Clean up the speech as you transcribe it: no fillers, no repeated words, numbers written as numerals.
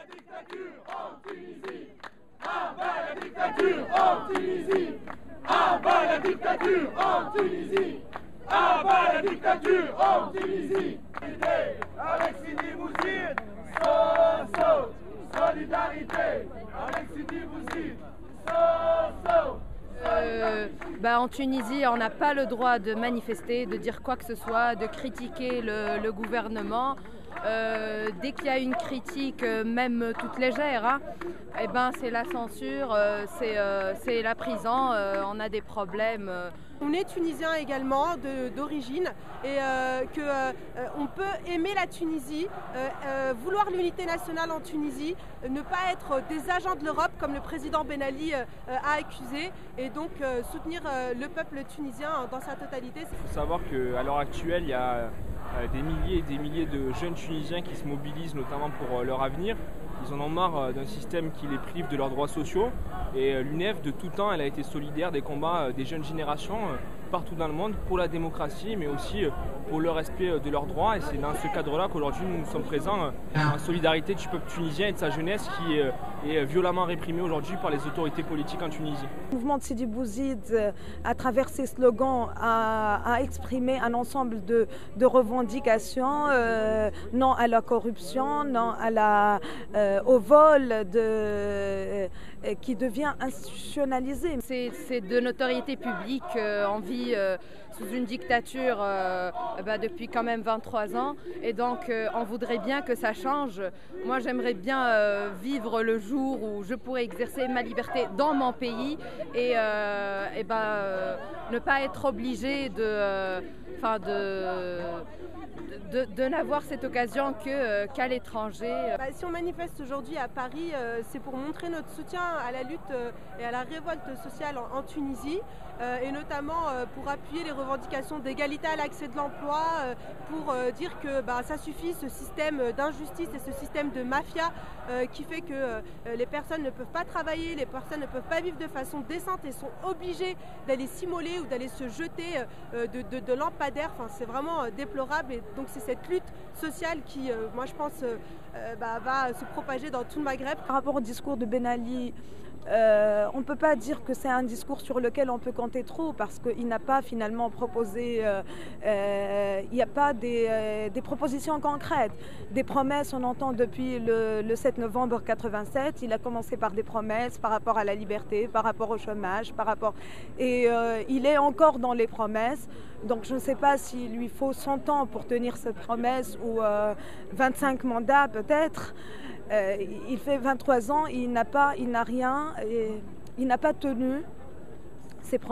la dictature en Tunisie! À bas la dictature en Tunisie! À bas la dictature en Tunisie! À bas la dictature en Tunisie! Avec Sidi Bouzid, solidarité! Avec Sidi Bouzid, En Tunisie, on n'a pas le droit de manifester, de dire quoi que ce soit, de critiquer le gouvernement. Dès qu'il y a une critique, même toute légère, c'est la censure, c'est la prison, on a des problèmes. On est tunisien également d'origine et on peut aimer la Tunisie, vouloir l'unité nationale en Tunisie, ne pas être des agents de l'Europe comme le président Ben Ali a accusé, et donc soutenir le peuple tunisien dans sa totalité. Il faut savoir qu'à l'heure actuelle, il y a des milliers et des milliers de jeunes Tunisiens qui se mobilisent notamment pour leur avenir. Ils en ont marre d'un système qui les prive de leurs droits sociaux, et l'UNEF de tout temps elle a été solidaire des combats des jeunes générations partout dans le monde pour la démocratie, mais aussi pour le respect de leurs droits, et c'est dans ce cadre-là qu'aujourd'hui nous sommes présents en solidarité du peuple tunisien et de sa jeunesse qui est violemment réprimée aujourd'hui par les autorités politiques en Tunisie. Le mouvement de Sidi Bouzid, à travers ses slogans, a exprimé un ensemble de revendications, non à la corruption, non au vol qui devient institutionnalisé. C'est de notoriété publique, on vit sous une dictature depuis quand même 23 ans, et donc on voudrait bien que ça change. Moi j'aimerais bien vivre le jour où je pourrais exercer ma liberté dans mon pays et ne pas être obligée de n'avoir cette occasion qu'à l'étranger. Si on manifeste aujourd'hui à Paris, c'est pour montrer notre soutien à la lutte et à la révolte sociale en Tunisie, et notamment pour appuyer les revendications d'égalité à l'accès de l'emploi, pour dire que ça suffit, ce système d'injustice et ce système de mafia qui fait que les personnes ne peuvent pas travailler, les personnes ne peuvent pas vivre de façon décente et sont obligées d'aller s'immoler ou d'aller se jeter de lampadaires. C'est vraiment déplorable, et donc c'est cette lutte sociale qui, moi je pense, va se propager dans tout le Maghreb. Par rapport au discours de Ben Ali, on ne peut pas dire que c'est un discours sur lequel on peut compter trop, parce qu'il n'a pas finalement proposé, il n'y a pas des propositions concrètes. Des promesses, on entend depuis le 7 novembre 87, il a commencé par des promesses par rapport à la liberté, par rapport au chômage, et il est encore dans les promesses. Donc je ne sais pas s'il lui faut 100 ans pour tenir cette promesse, ou 25 mandats peut-être. Il fait 23 ans, il n'a rien, il n'a pas tenu ses promesses.